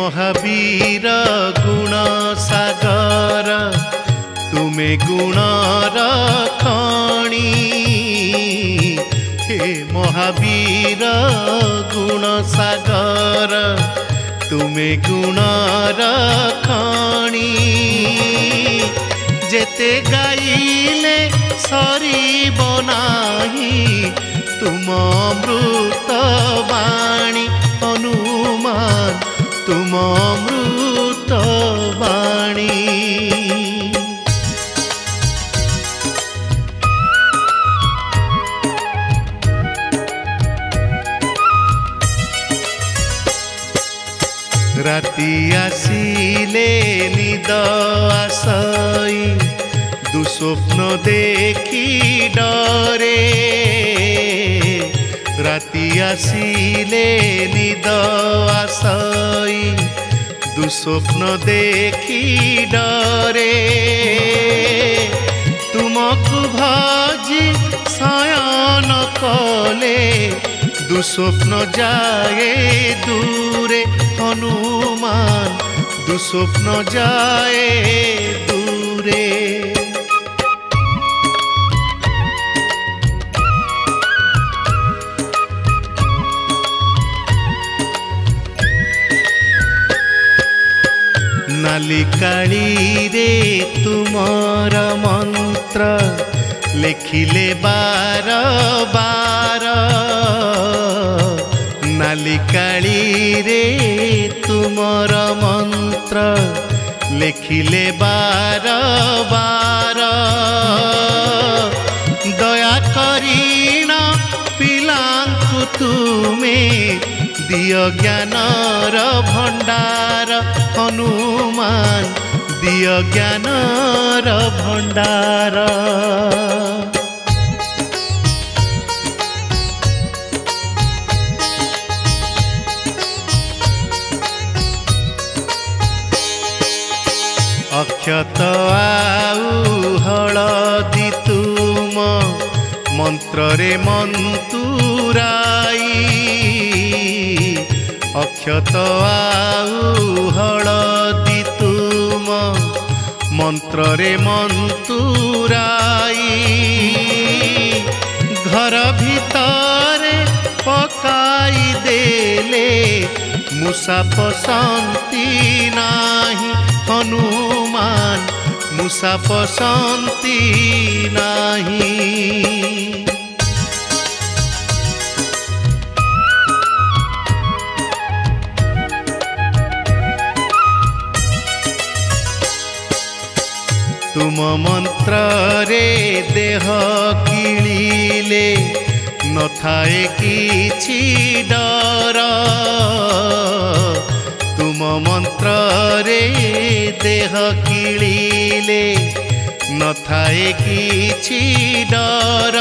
महावीर गुण सागर तुमे गुणर खणी हे महावीर गुण सागर तुमे गुणर खणी जेते गाइले सरीब नाही तुम अमृत वाणी हनुमान तुम अमृत वाणी राती आसिले निद आसई दुस्वप्न देखी डरे राती आसिले निद आसई दुस्वप्न देखी डरे तुमको भजी शयन कले दुस्वप्न जाए दूरे हनुमान दुस्वप्न जाए दूरे नाली काली रे तुमर मंत्र लिखिले बार बार नाली काली रे तुमर मंत्र लिखिले बार बार दया करीण पिलांकु तुमे दिय ज्ञानर भंडार हनुमान दिय ज्ञानर भंडार अक्षत आउ हलदी तुम मंत्र रे मंतुराई अक्षत आउ हलदी तुम मंत्र रे मंतुराई घर भीतर पकाई देले मूसा पसंती नाही हनुमान मूसा पसंती नाही तुम मंत्र रे देह किलिले न थाए किछि डर तुम मंत्र रे देह किलिले न थाए किछि डर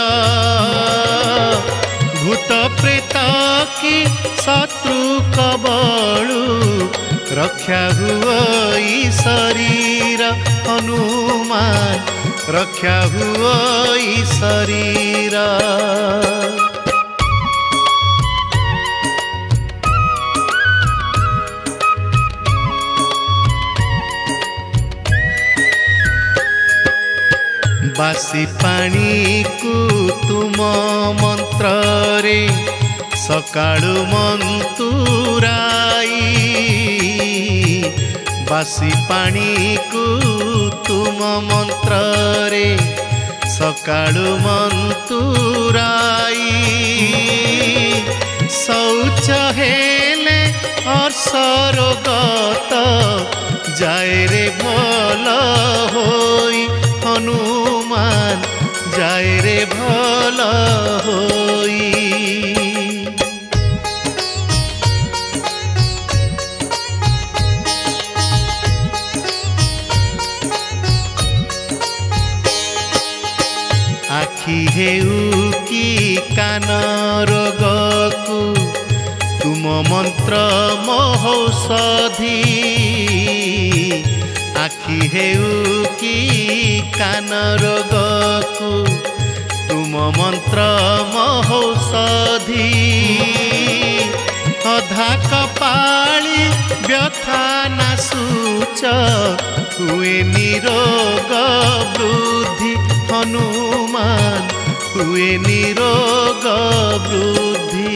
भूत प्रेत की शत्रु कबळु रक्षा हुई शरीर हनुमान रक्षा हुई शरीर बासी पानी को तुम मंत्र रे सकाळु मंतुराई बासी पानी को तुम मंत्र रे सकाळु मंतुराई शौच हेले अर्शरोगत जाए रे भल होई हनुमान जाए रे भल होई आखि हेउ की कान रोग को तुम मंत्र महौषधि आखि हेउ की कान रोग को तुम मंत्र महौषधि अधा कपाळी व्यथा नासुच हुए निरोग वृद्धि हनुमान हुए निरोग वृद्धि।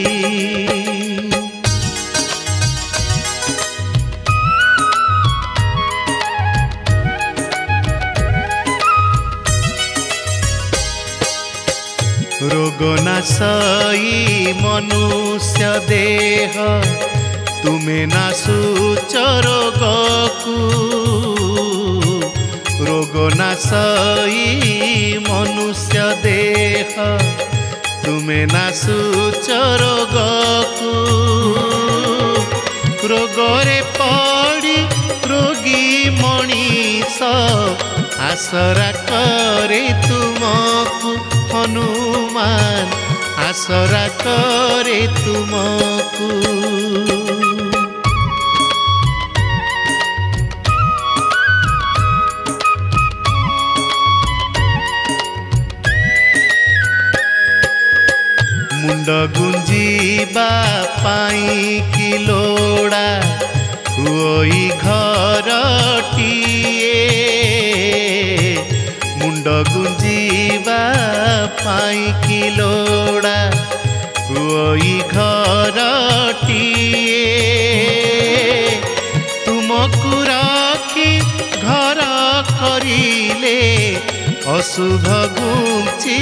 रोग नाशई मनुष्य देह तुमे नासुच रोग को। रोग नाशई मनुष्य देह तुमे नासुच रोग को। रोगरे पड़ी रोगी मनीष आसरा करे तुमको हनुमान आसरा करे तुमको। मुंड गुंजीबा पाई कि लोड़ा हुई घरटिए। मुंड गुंजीबा पाई कि लोड़ा हुई घरटिए। तुमको राखी घर करिले अशुभ घुंची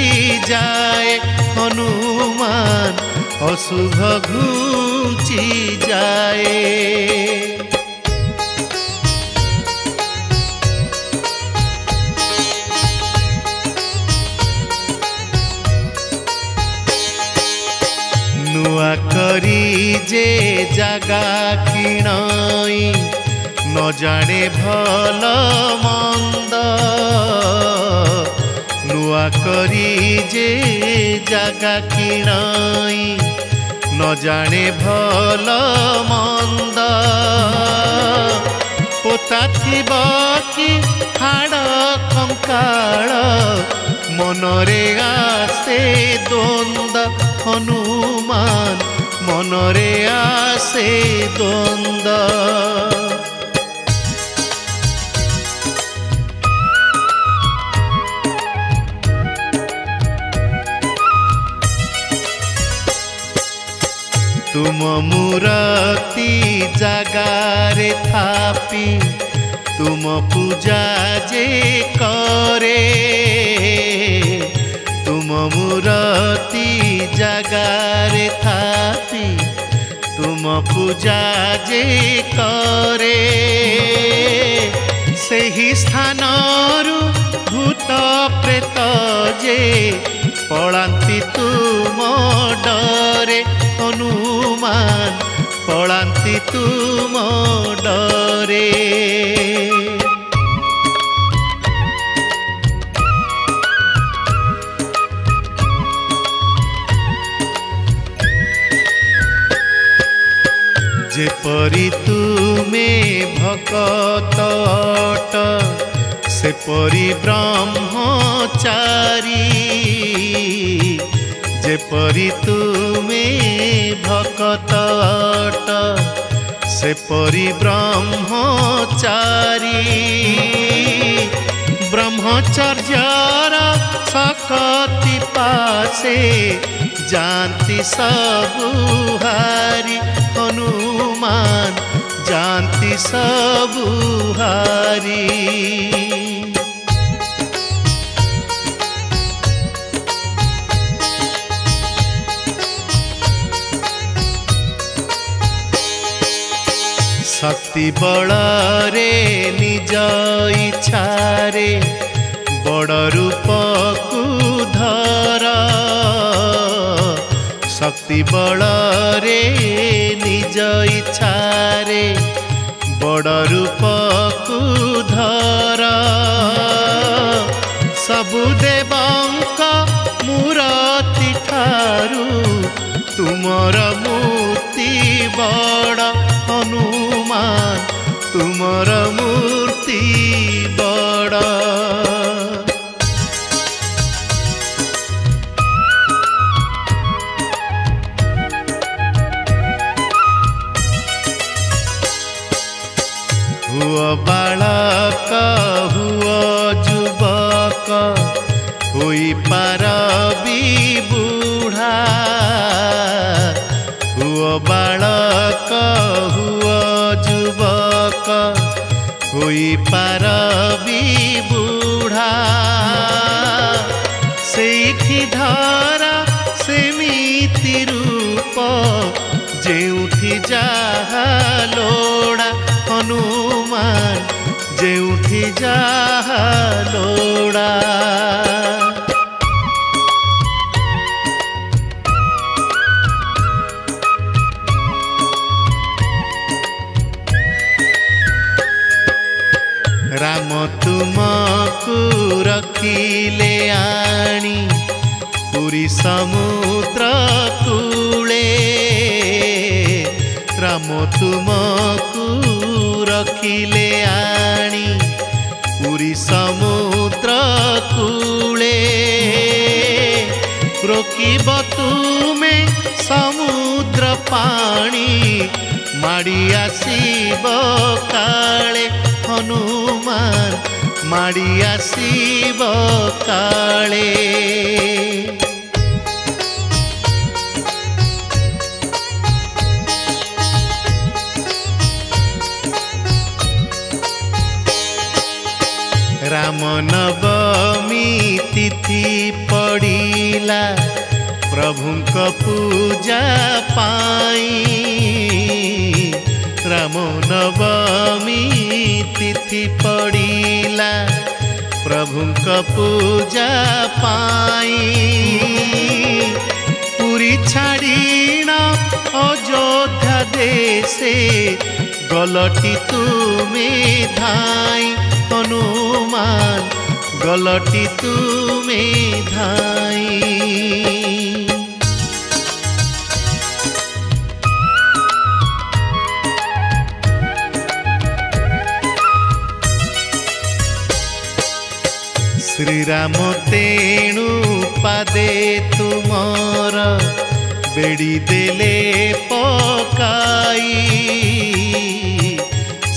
जाए हनुमान अशुभ घुंची जाए। नुआ करी जे जागा किणाई न जाने भल मंद। नुआ करी जे जागा किणाई न जाने भल मंद। पोता थिबा कि हाड़ कंकाळ मनरे आसे द्वंद हनुमान मनरे आसे द्वंद। तुम मूर्ति जागारे थापी तुम पूजा जे करे। तुम मूर्ति जागारे थापी तुम पूजा जे करे। सेही स्थानरु भूत प्रेत जे पलांती तुम डरे हनुमान पलांती तुम डरे। जेपरी तुमे भकत अट सेपरी ब्रह्मचारी। जेपरी तुमे भकत अट सेपरी ब्रह्मचारी। ब्रह्मचर्यर सकति पासे जानती सबु हारी हनुमान जानती सबु हारी। शक्ति बड़रे निज इच्छारे बड़ रूप को धर। शक्ति बड़रे निज इच्छारे बड़ रूप को धर। सबु देवंक मूर्ति ठारू तुमर मूर्ति बड़ हनुमान तुमर मूर्ति बड़। हुओ जुबक होई पारबी बुढ़ा हुओ बालक हुओ जुबक होई पारबी बुढ़ा सेठी धरा सेमिति रूप जेउठी जाहा लोड़ा हनुमान जेउठी जाहा लोड़ा राम तुमको रखिले आनी पुरी समुद्र कूले राम तुमको रखिले आनी पुरी समुद्र कूले रोकिब तुमे समुद्र पानी माड़ी आसीब काले हनुमान माड़ी आसीब काले राम नवमी तिथि पड़िला प्रभुंक पूजा पाई राम नवमी तिथि पड़िला प्रभुंक पूजा पाई पुरी छाड़ीना अयोध्या देशे गलटी तुमे धाई हनुमान गलटी तुमे धाई श्री राम तेणु पादे तुमर बेड़ी देले पकाई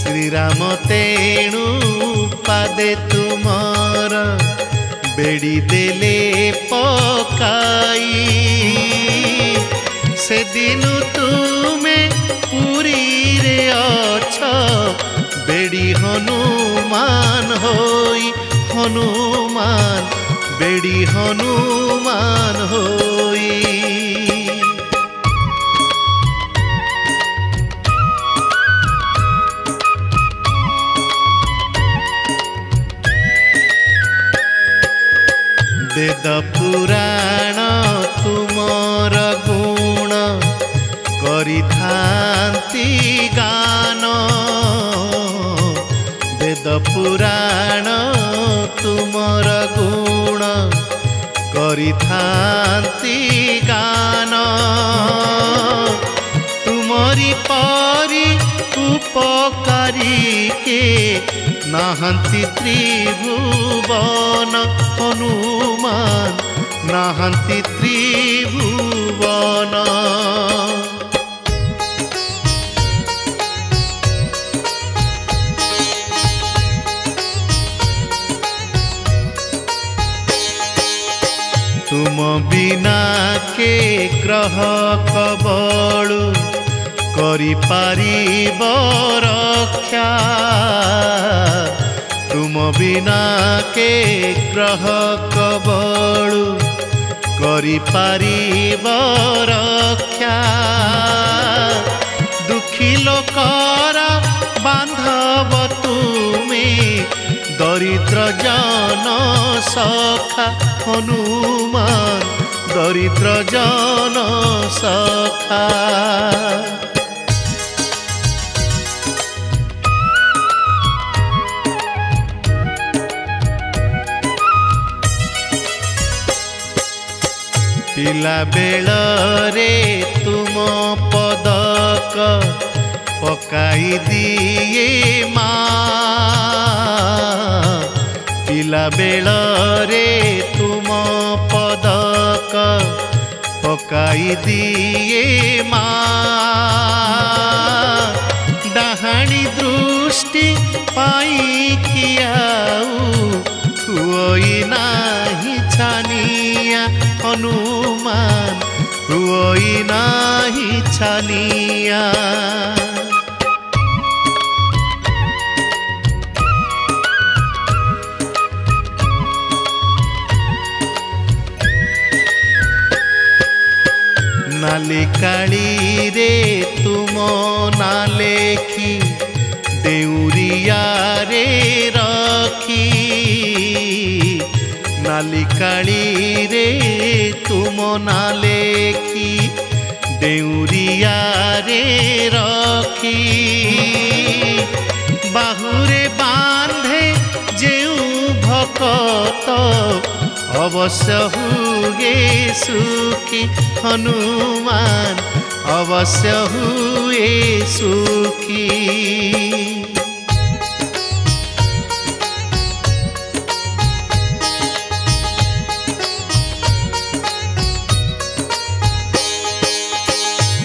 श्री राम तेणु पादे तुमर बेड़ी देले पकाई से दिन तुमे पुरी रे अछ बेड़ी हनुमान होई हनुमान बेड़ी हनुमान होई वेद पुराण तुमर गुण करिथांती गान वेद पुराण तुमर गुण करिथांती गान तुमरी परी उपकारी के नाहंती त्रिभुवन हनुमान नाहंती त्रिभुवन तुम बिना के ग्रह कबळु करि पारिब रक्षा तुम बिना के ग्रह कबळु करि पारिब रक्षा दुखी लोकर बांधव तुमे दरिद्र जन सखा हनुमान दरिद्र जन सखा पिला बेल रे तुम पदक पकाई दिए माँ पिला बेल रे तुम पदक पकाई दिए माँ डाहाणी दृष्टि पाई किया छानिया नाली काली रे तुम ना लेखी देउरिया रे रखी नाली काली रे तुम ना लेखी देउरिया रे रखी बाहुरे बांधे जेउ भकत अवश्य हुए सुखी हनुमान अवश्य हुए सुखी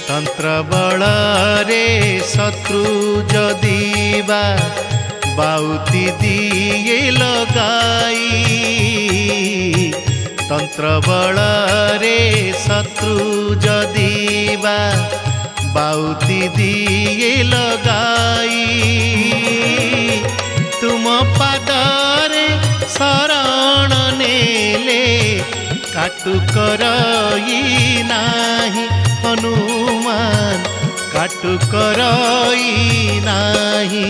तंत्र बल रे शत्रु जदीबा बाउती दिए लगाई तंत्र बल रे शत्रु जदीबा बाउती दिए लगाई तुम पादरे शरण नेले काटु करई नाही हनुमान काटु करई नाही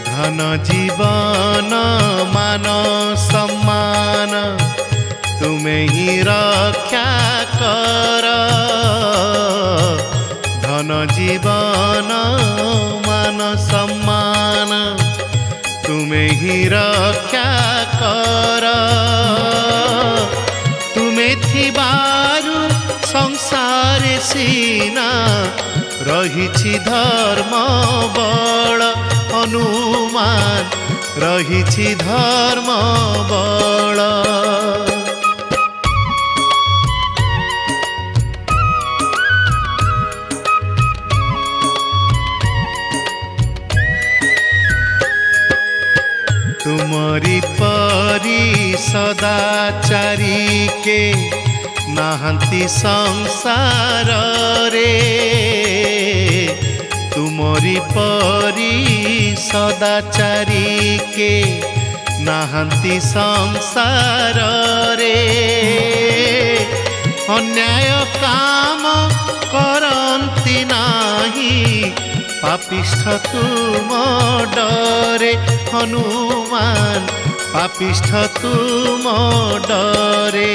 धन जीवन मान सम्मान तुम्हें ही रक्षा कर धन जीवन मान सम्मान तुम्हें ही रक्षा कर तुम्हें थिबारु संसार सीना रहिछि धर्म बल हनुमान रहिछि धर्म बल तुमरी परी सदाचारी के नाहंती संसार रे तुमरी परी सदाचारी के नाहंती संसार रे अन्याय काम करंती नाही पापिष्ठ तुम डरे हनुमान पापिष्ठ तुम डरे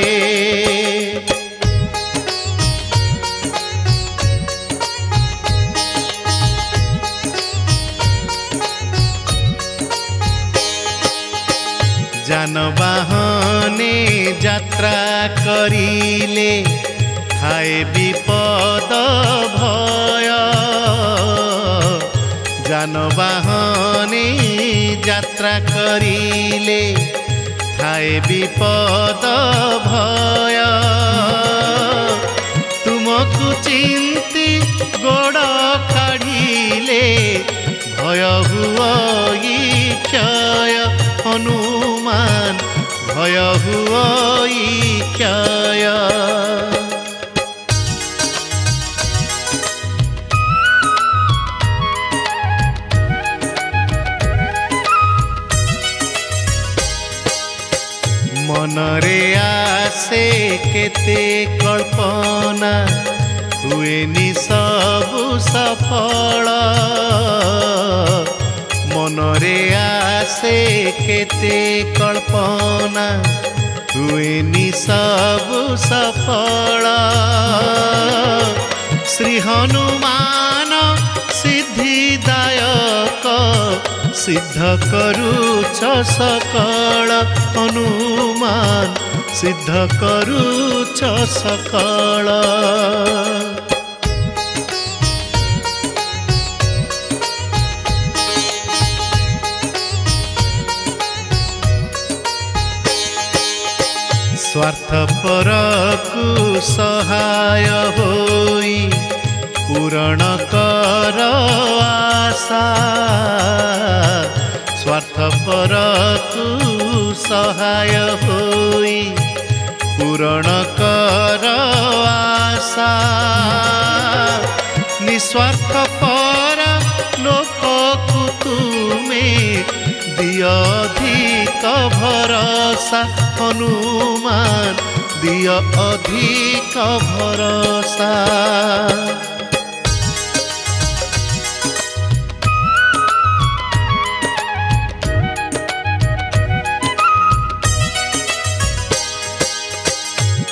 जानवाहने यात्रा करिले हाय विपद भय जानवाहने यात्रा करिले हाय विपद भय तुमको चिंती गोड़ काढ़िले भय हुई क्षय हनुमान भय हुई क्षय मनरे आसे केते कल्पना हुएनी सबु सफल मनरे आसे केते कल्पना हुएनी सबु सफल श्री हनुमान सिद्धिदायक सिद्ध करूछ सकल हनुमान सिद्ध करूछ सकल स्वार्थपर को सहाय होई पूरण कर आशा स्वार्थपर तू सहाय होई पूरण कर आशा निस्वार्थ पर लोक को तुमे दिय अधिक भरोसा हनुमान दिय अधिक भरोसा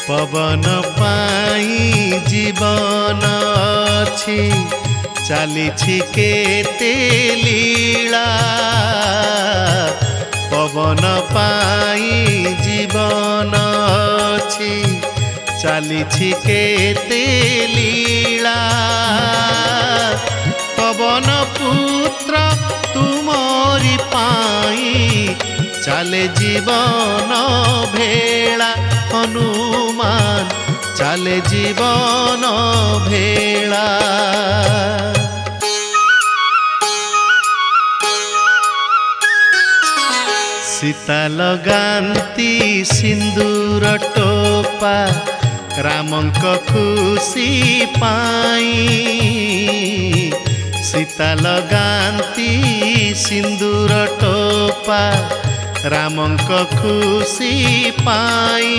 पवन पाई जीवन अछि चली केते लीला पवन पाई जीवन अछि चली केते लीला पवन पुत्र तुमरी पाई चले जीवन भेला हनुमान चले जीवन भेला सीता लगांती सिंदूर टोपा रामंक खुशी पाई सीता लगांती सिंदूर टोपा रामंक खुशी पाई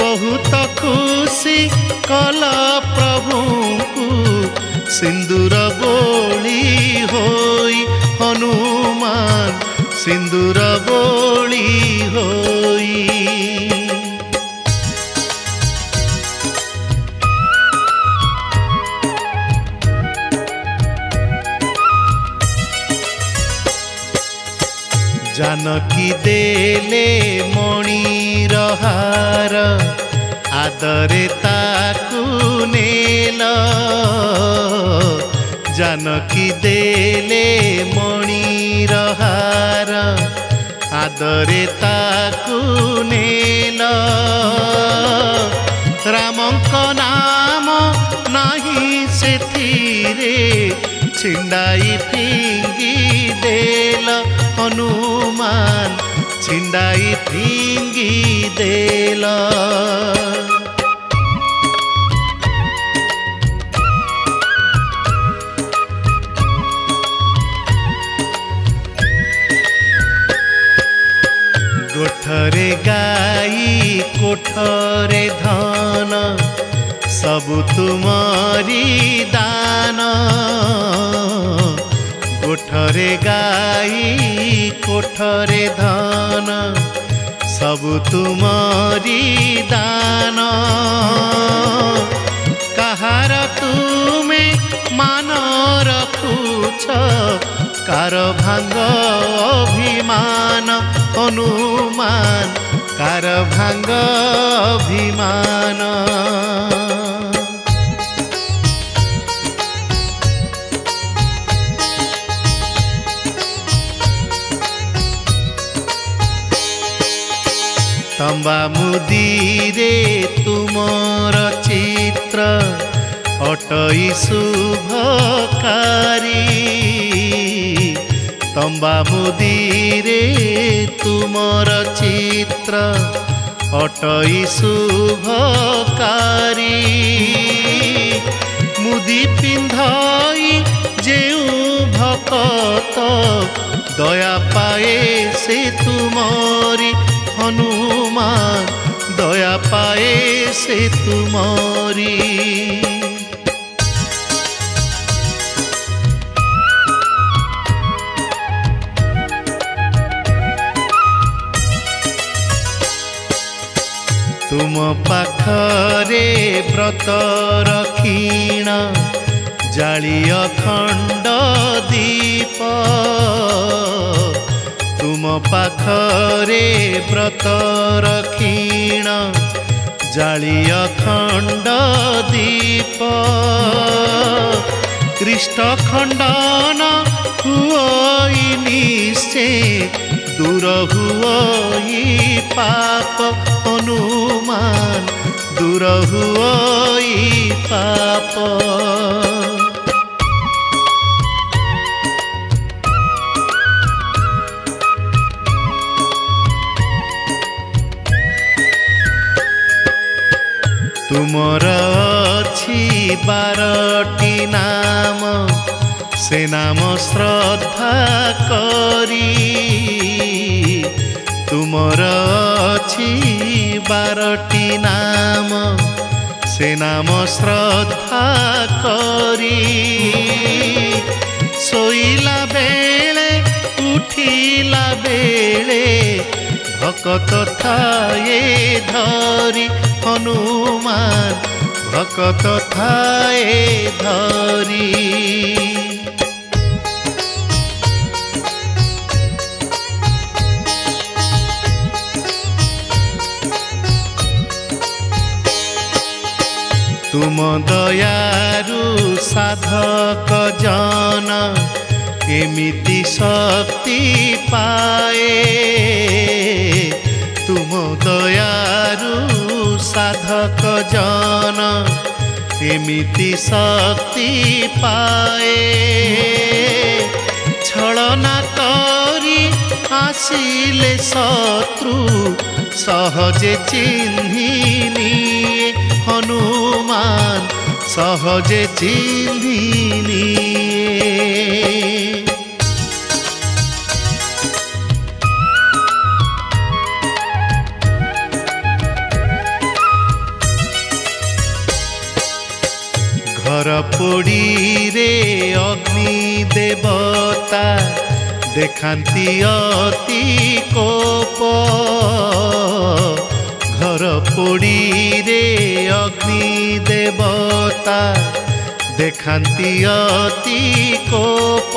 बहुत खुशी कल प्रभु को सिंदूर बोली होई हनुमान सिंदूर बोली होई जानकी देले मणिर हार आदरे ताकू नेल जानकी देले मणिर हार आदरे ताकू नेल रामंक नाम नाही सेथिरे छिंडाई फिंगी देल हनुमान छिंडाई फिंगी देल गोठरे गाई कोठरे धन सबु तुमरी दान कोठरे गाई कोठरे धन सबु तुमरी दान कहार तुमे मान रखुछ कार भांग अभिमान हनुमान कार भांग अभिमान तंबा मुदीरे तुमर चित्र अटई शुभकारी तंबा मुदीरे तुमर चित्र अटई शुभकारी मुदी पिंधाई जेउ भक्त दया पाए से तुमरी हनुमान दया पाए से तुमरी तुम पाखरे व्रत रखीण जालिय खंड दीप तुम पाखरे व्रत रखीण जालिय खंड दीप कृष्ण खंडन हुई निश्चय दूर हुई पाप हनुमान दूर हुई पाप। तुमर अछि 12टी नाम, से नाम श्रद्धा करी। तुमर अछि 12टी नाम, से नाम श्रद्धा करी। सोइला बेले उठिला बेले भकत थाए धरी हनुमान, भकत थाए धरी। तुम दयारु साधक जन, एमिति शक्ति पाए। तुम दयारु साधक जन, एमिति शक्ति पाए। छलना करी आसिले शत्रु, सहजे चिन्हि निये हनुमान, सहजे चिन्हि निये। घर पोड़ी रे अग्नि देवता, देखांती अति कोप। घर पोड़ी रे अग्नि देवता, देखांती अति कोप।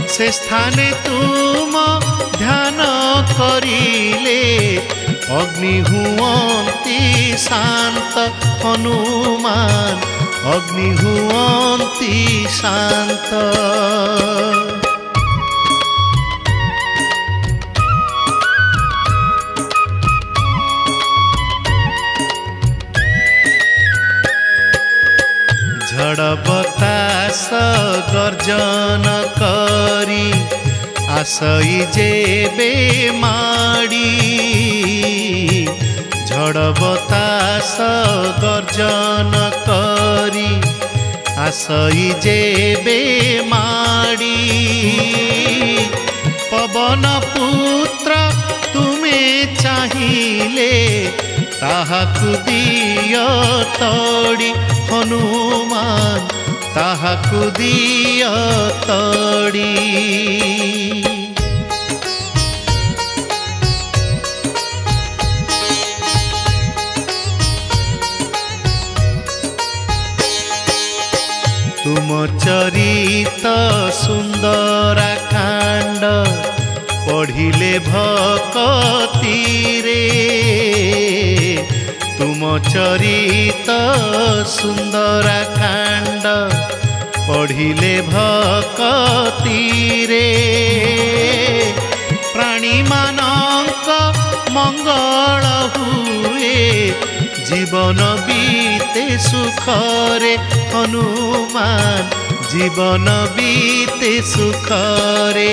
से स्थाने तुम ध्यान करिले, अग्नि हुअन्ति शांत हनुमान, अग्नि हुअन्ति शांत। झड़ बतास गर्जन करी, आसई जेबे माड़ी। झड़ बतास गर्जन करी, आसई जेबे माड़ी। पवन पुत्र तुमे चाहिले, ताहाकु दियो तोड़ी हनुमान, ताहाकु दियो तोड़ी। तुम चरित सुंदर कांड, पढ़िले भक्ति रे। तुम चरित सुंदर कांड, पढ़िले भक्ति रे। प्राणी मानक मंगल हुए, जीवन बीते सुखरे हनुमान, जीवन बीते सुखरे।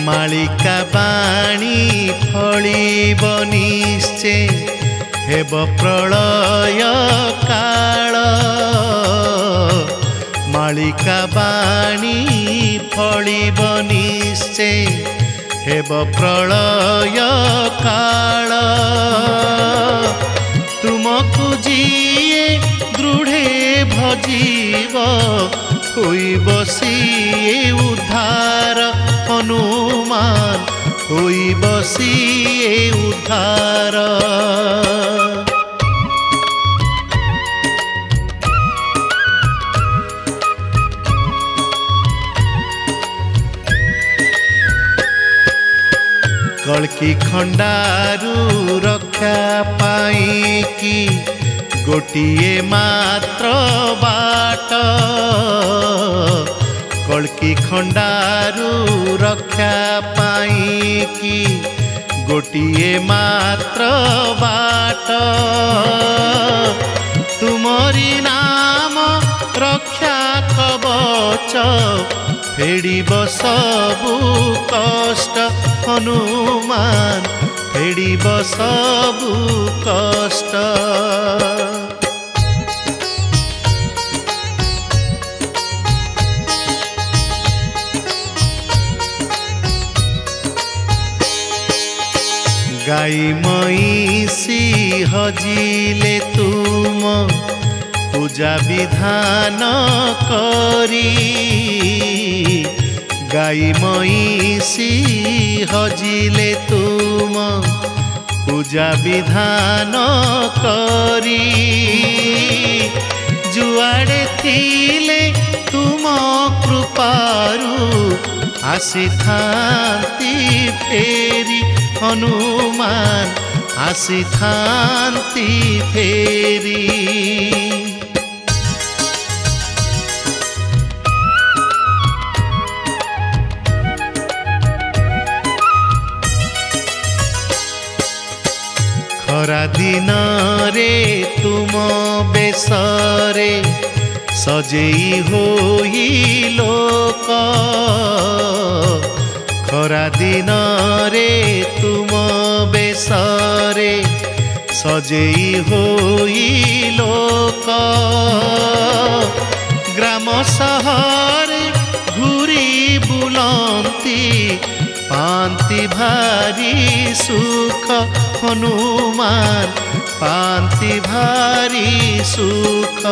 मालिका बाणी फलिब निश्चय, हेब प्रलय काल। मालिका बाणी फलिब निश्चय, हेब प्रलय काल। तुमको जिए दृढ़े भजीव, होइब सिए उद्धार हनुमान, होइब सिए उद्धार। कल्की खंडारू रक्षा पाई की, गोटिए मात्र बाट कल्की खंडारू रक्षा पाई कि गोटिए मात्र बाट तुमरी नाम रक्षा कवच फेड़ब सबु कष्ट हनुमान फेड़ब सबु कष्ट। गाई मईसी हजिले तुम पूजा विधान करी गाई मईसी हजिले तुम पूजा विधान करी जुआड़े थिले तुम कृपारू आसी थांती फेरी हनुमान आसी थांती फेरी। खरा दिन रे तुम बेसरे सजेई होई लोक खरा दिन रे तुम बेसरे सजेई होई लोक ग्राम सहर घूरी बुलंती पांति भारी सुख हनुमान पांति भारी सुख।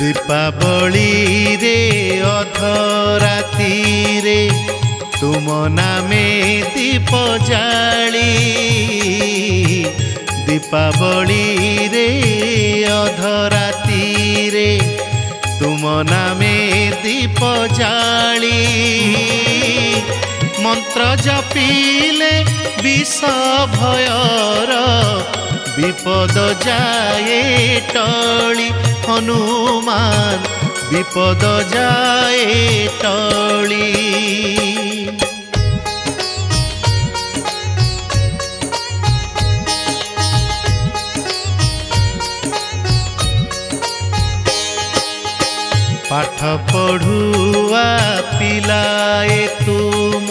दीपावली रे अधराती रे तुम नामे दीप जाली दीपावली रे अधराती रे तुम नामे दीप जाली मंत्र जपिले विष भयर विपद जाए टली हनुमान विपद जाए टली। पाठ पढ़ुआ पिलाए तुम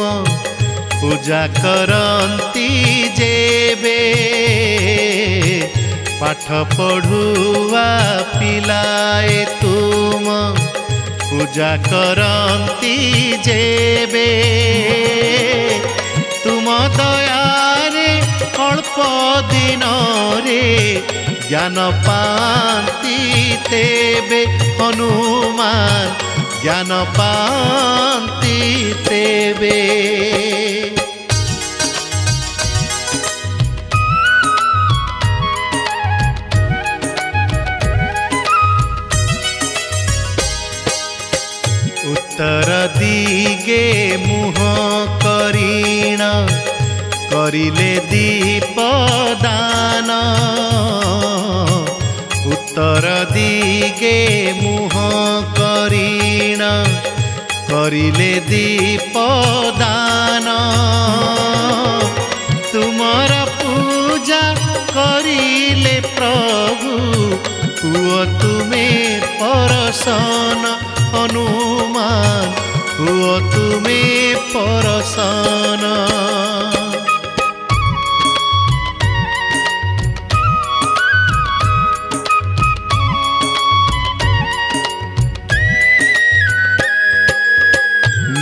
पूजा करती जेबे पाठ पढ़ुआ पिलाए तुम पूजा करती जेबे तुम दयारे अल्प दिन रे ज्ञान पाती तेबे हनुमान ज्ञान पाती तेबे। उत्तर दिगे मुह करीण करिले दीप दान उत्तर दिगे मुह करीण करिले दीप दान तुमर पूजा करिले प्रभु हुआ तुमे परसन हनुमान हुआ तुमे परसन।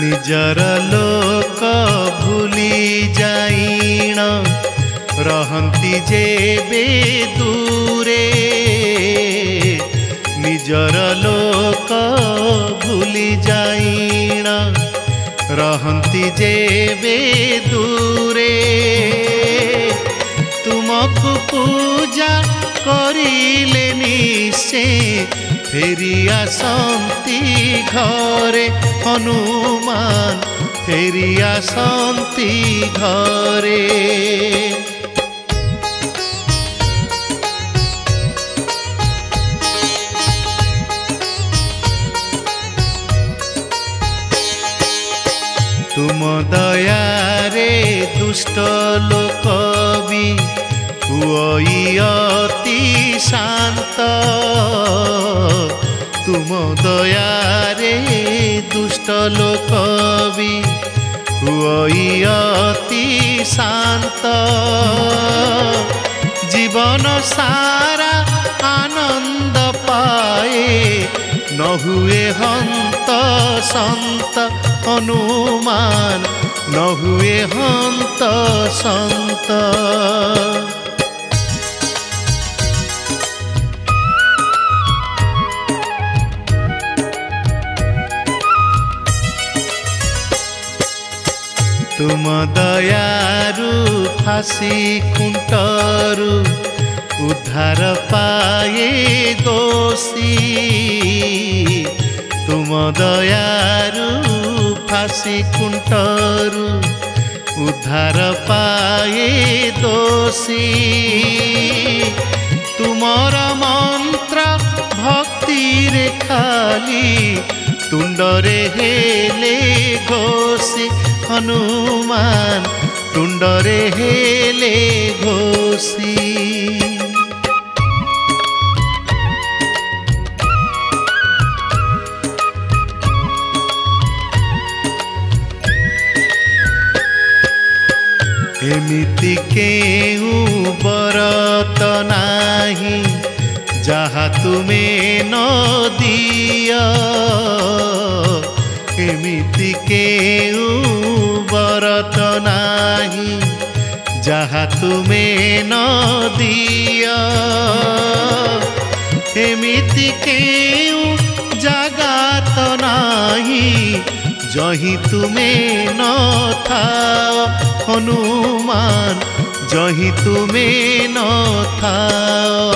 निजर लोक भूली जाइण रहंती जेबे दूरे निजर लोक भूली जाइण रहंती जेबे दूरे तुमको पूजा करिले निश्चय फेरी आसंती घरे हनुमान फेरी आसंती घरे। तुम दयारे दुष्ट लोक भी हुई अति शांत। तुम दयारे दुष्ट लोक भी हुई अति शांत। जीवन सारा आनंद पाए न हुए हंत संत हनुमान न हुए हंत संत। तुम दयारु फांसी खुंटरु उद्धार पाए दोषी। तुम दयारु फांसी खुंटरु उद्धार पाए दोषी। तुमर मंत्र भक्ति रे खाली तुंडरे हेले घोषी हनुमान तुंडरे हेले घोषी। एमिति केउ बरत नाही जहा तुमे न दिया। एमिति केउ बरत नाही जहा तुमे न दिया। एमिति केउ जगात नाही जही तुमे न थाओ हनुमान जही तुमे न थाओ।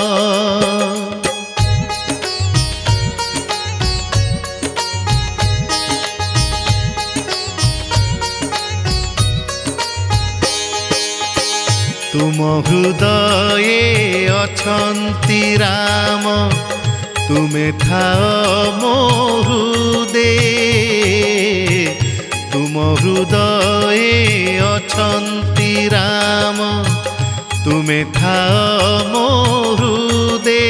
तुम हृदये अछंती राम तुमे थाओ मो हृदये। तुम हृदये अछंती राम तुमे थाओ मो हृदये।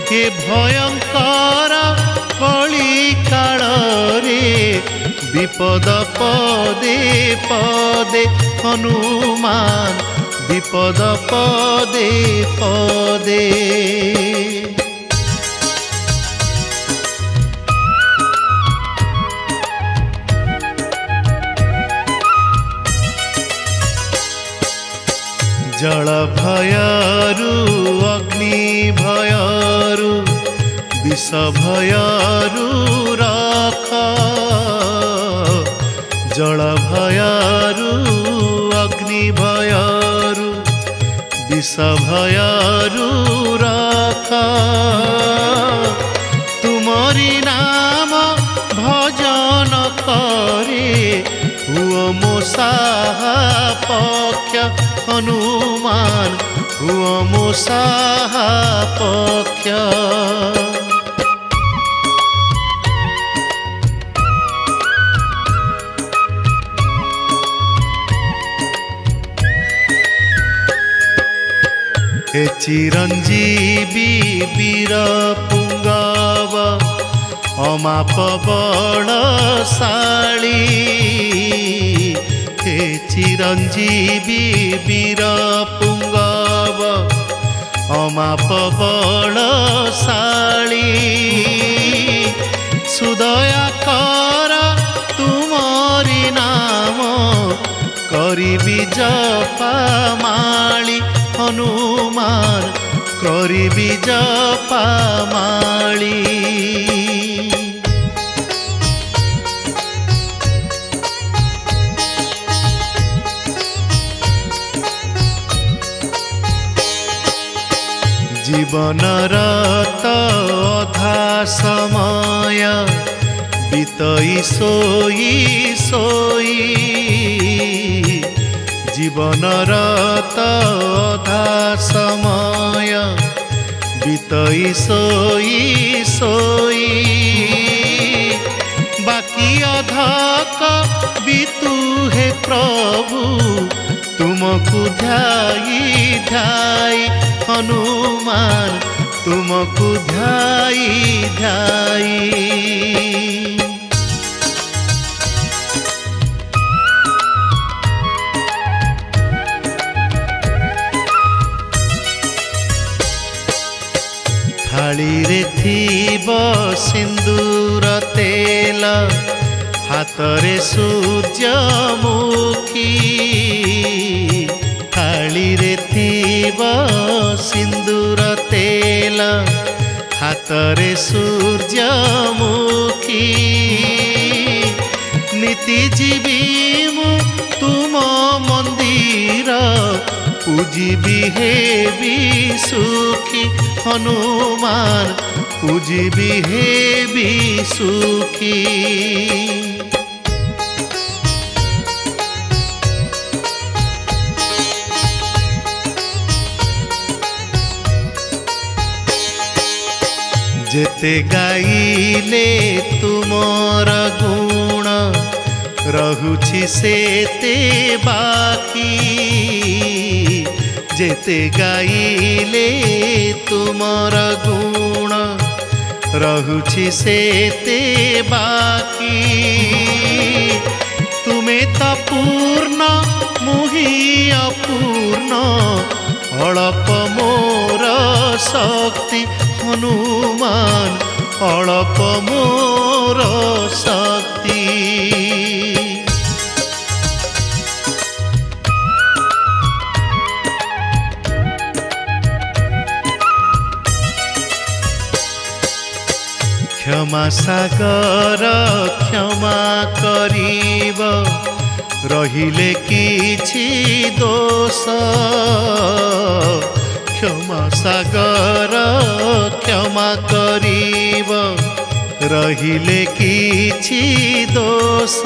हे भयंकर कली काल रे विपद पदे पदे हनुमान विपद पदे पदे। जल भयरु अग्नि भयरु विष भयरु रख। जल भयरु अग्नि भयरु विष भयरु रख। तुमरी नाम भजन करे हुओ मो साहा पक्ष हनुमान हुओ मो साहा पक्ष। हे चिरंजीवी वीर पुंगव अमाप बलशाली। हे चिरंजीवी वीर पुंगव अमाप बलशाली। सुदया कर तुमरी नाम करिबी जपमाली हनुमान करिबी जपमाली। जीवन रत समय बीतई सोई सोई जीवनर अधा समय बीतई सोई सोई बाकी अधक बीतू हे प्रभु तुमको ध्याई ध्याई हनुमान तुमको ध्याई ध्याई थाली रे थीब सिंदूर तेल हाथरे सूर्यमुखी थाली रे थीब सिंदूर तेल हाथरे सूर्यमुखी नीति जीवी मु तुम मंदिर पूजिबी हेबी सुखी हनुमान पूजिबी हेबी सुखी जेते गाइले तुमर गुण रहुछि सेते बाकी जेते गाइले तुमर गुण रहुछि सेते बाकी तुमे तो पूर्ण मुहि अपूर्ण अल्प मोर शक्ति हनुमान अल्प मोर शक्ति क्षमा सागर क्षमा करिब रहिले किछि दोष क्षमा सागर क्षमा करिब रहिले किछि दोष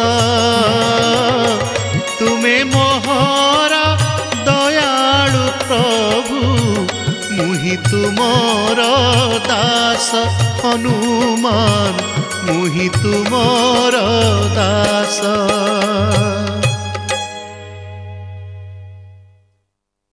तुमे मोहर दयालु प्रभु मुहि तुमर दास हनुमान मुहि तुमर